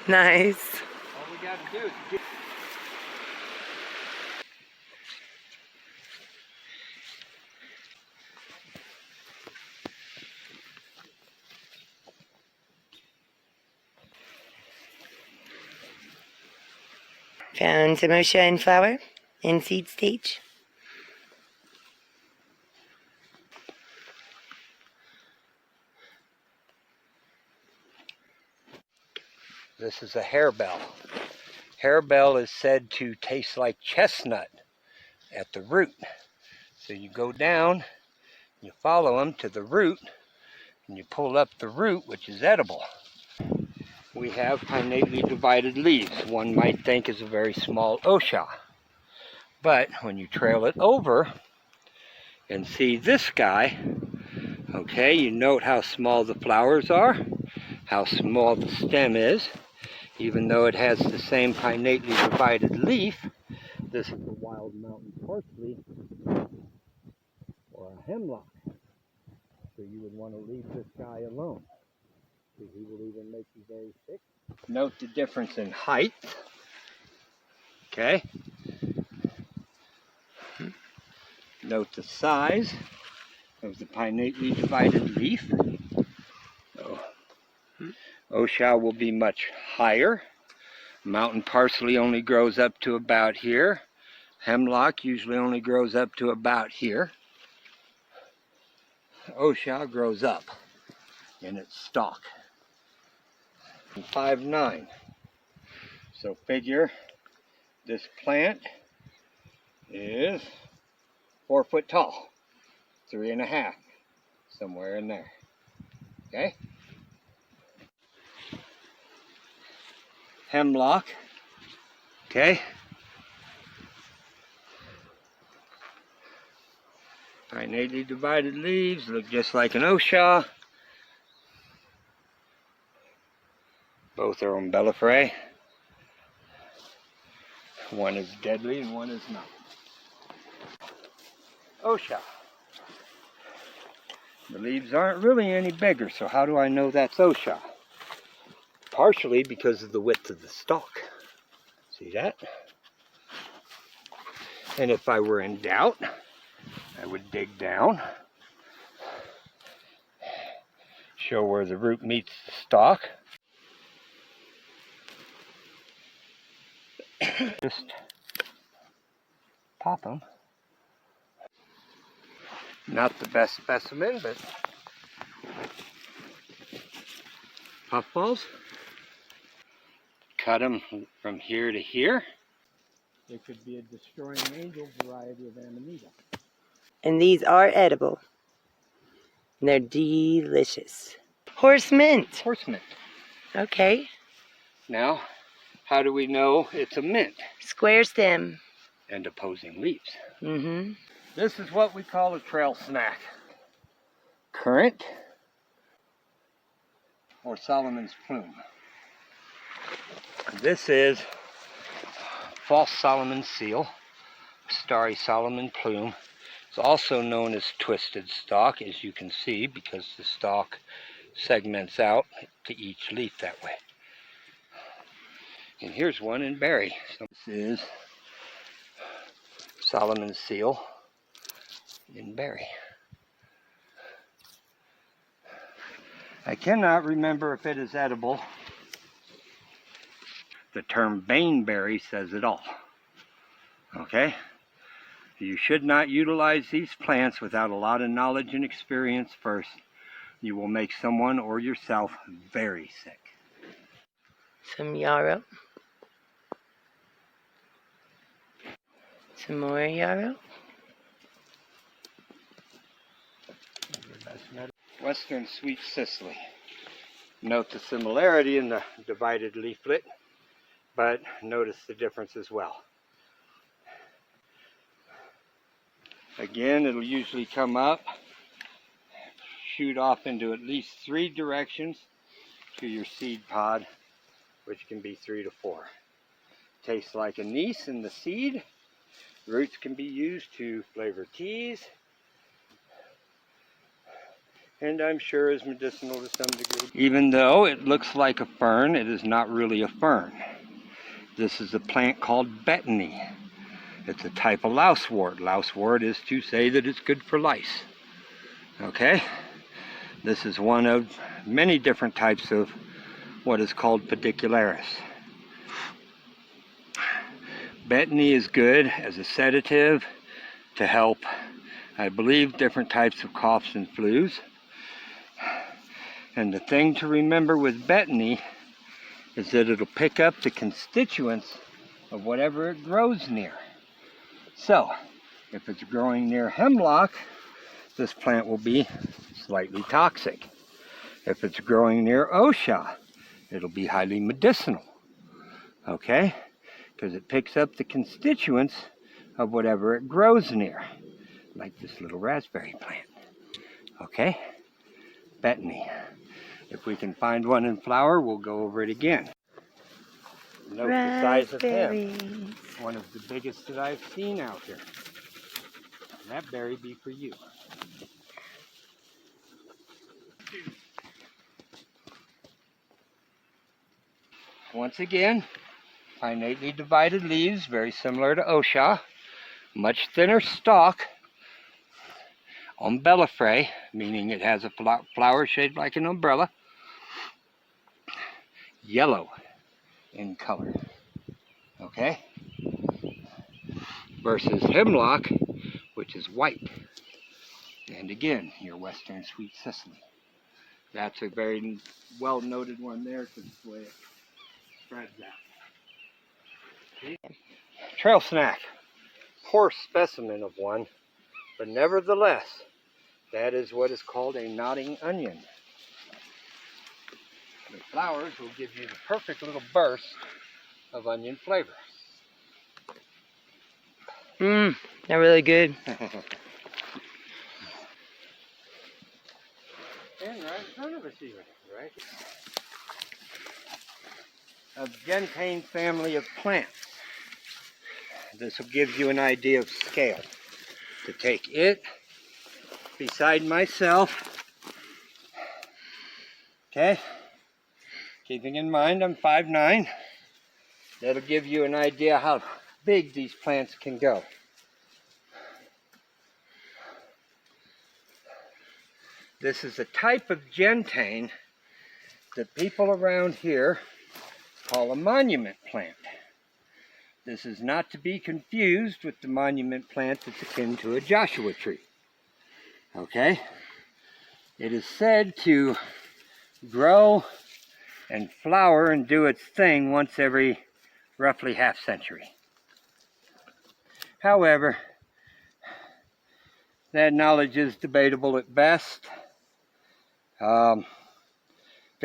Nice. All we got to do is get... Found some osha in flower, in seed stage. This is a harebell. Harebell is said to taste like chestnut at the root. So you go down, you follow them to the root, and you pull up the root, which is edible. We have pinnately divided leaves. One might think is a very small osha. But when you trail it over and see this guy, okay, you note how small the flowers are, how small the stem is. Even though it has the same pinnately divided leaf, this is a wild mountain parsley or a hemlock. So you would want to leave this guy alone. He will even make you very sick. Note the difference in height. Okay. Note the size of the pinnately divided leaf. So, osha will be much higher. Mountain parsley only grows up to about here. Hemlock usually only grows up to about here. Osha grows up in its stalk. 5'9". So figure this plant is 4 foot tall, 3.5, somewhere in there. Okay? Hemlock. Okay? Pinnately divided leaves look just like an osha. Both are umbelliferae. One is deadly and one is not. Osha. The leaves aren't really any bigger, so how do I know that's osha? Partially because of the width of the stalk. See that? And if I were in doubt, I would dig down, show where the root meets the stalk. Just pop them. Not the best specimen, but puffballs. Cut them from here to here. There could be a destroying angel variety of amanita. And these are edible. And they're delicious. Horse mint. Horse mint. Okay. Now, how do we know it's a mint? Square stem. And opposing leaves. Mm-hmm. This is what we call a trail snack. Currant or Solomon's plume. This is false Solomon seal, starry Solomon plume. It's also known as twisted stalk, as you can see, because the stalk segments out to each leaf that way. And here's one in berry. So this is Solomon seal in berry. I cannot remember if it is edible. The term baneberry says it all. Okay? You should not utilize these plants without a lot of knowledge and experience first. You will make someone or yourself very sick. Some yarrow. Some more yarrow. Western sweet cicely. Note the similarity in the divided leaflet, but notice the difference as well. Again, it'll usually come up, shoot off into at least 3 directions to your seed pod, which can be 3 to 4. Tastes like anise in the seed. Roots can be used to flavor teas. and I'm sure is medicinal to some degree. Even though it looks like a fern, it is not really a fern. This is a plant called betony. It's a type of lousewort. Lousewort is to say that it's good for lice. Okay? This is one of many different types of what is called pedicularis. Betony is good as a sedative to help, I believe, different types of coughs and flus. And the thing to remember with betony is that it'll pick up the constituents of whatever it grows near. So, if it's growing near hemlock, this plant will be slightly toxic. If it's growing near osha, it'll be highly medicinal. Okay? Because it picks up the constituents of whatever it grows near, like this little raspberry plant. Okay? Betony. If we can find one in flower, we'll go over it again. Note the size of him. One of the biggest that I've seen out here. And that berry be for you. Once again, pinnately divided leaves, very similar to osha. Much thinner stalk. Umbelliferae, meaning it has a flower shaped like an umbrella. Yellow in color. Okay? Versus hemlock, which is white. And again, your western sweet Sicily. That's a very well noted one there because it's the way it spreads out. See? Trail snack. Poor specimen of one, but nevertheless, that is what is called a nodding onion. The flowers will give you the perfect little burst of onion flavor. They're really good. And right in front of us even, right? A gentian family of plants. This will give you an idea of scale. To take it beside myself, okay? Keeping in mind I'm 5'9", that'll give you an idea how big these plants can go. This is a type of gentian that people around here call a monument plant. This is not to be confused with the monument plant that's akin to a Joshua tree. Okay? It is said to grow and flower and do its thing once every roughly half century. However, that knowledge is debatable at best, because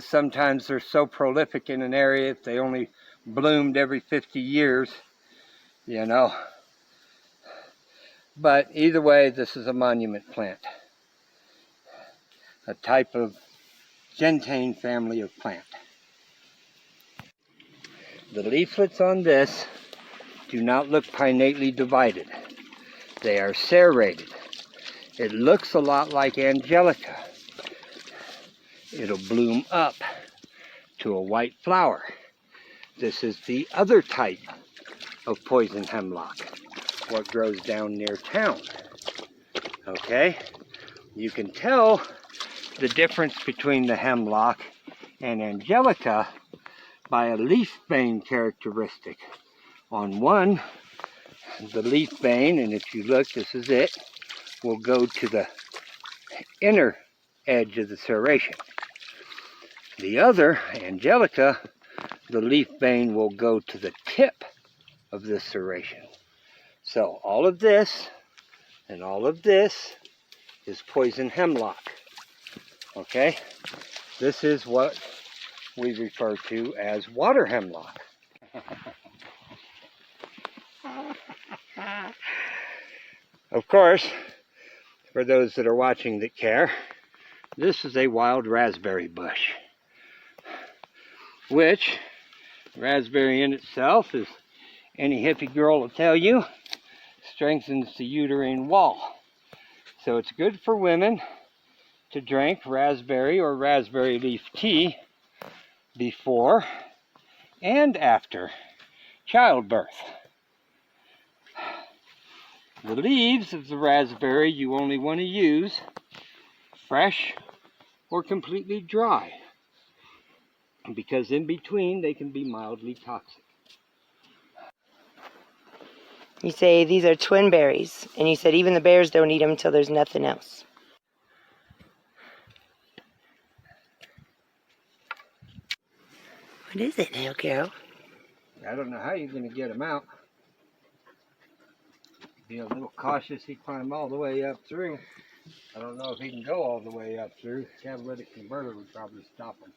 sometimes they're so prolific in an area, if they only bloomed every 50 years, you know. But either way, this is a monument plant, a type of gentian family of plant. The leaflets on this do not look pinnately divided. They are serrated. It looks a lot like angelica. It'll bloom up to a white flower. This is the other type of poison hemlock, what grows down near town. Okay? You can tell the difference between the hemlock and angelica by a leaf vein characteristic. On one, the leaf vein, and if you look, this is it, will go to the inner edge of the serration. The other, angelica, the leaf vein will go to the tip of the serration. So all of this and all of this is poison hemlock. Okay? This is what we refer to as water hemlock. Of course, for those that are watching that care, this is a wild raspberry bush, which raspberry in itself, as any hippie girl will tell you, strengthens the uterine wall. So it's good for women to drink raspberry or raspberry leaf tea before and after childbirth. The leaves of the raspberry you only want to use fresh or completely dry, because in between they can be mildly toxic. You say these are twin berries, and you said even the bears don't eat them until there's nothing else. What is it now, Carol? I don't know how you're going to get them out. Be a little cautious. He climbed all the way up through. I don't know if he can go all the way up through. Catalytic converter would probably stop him.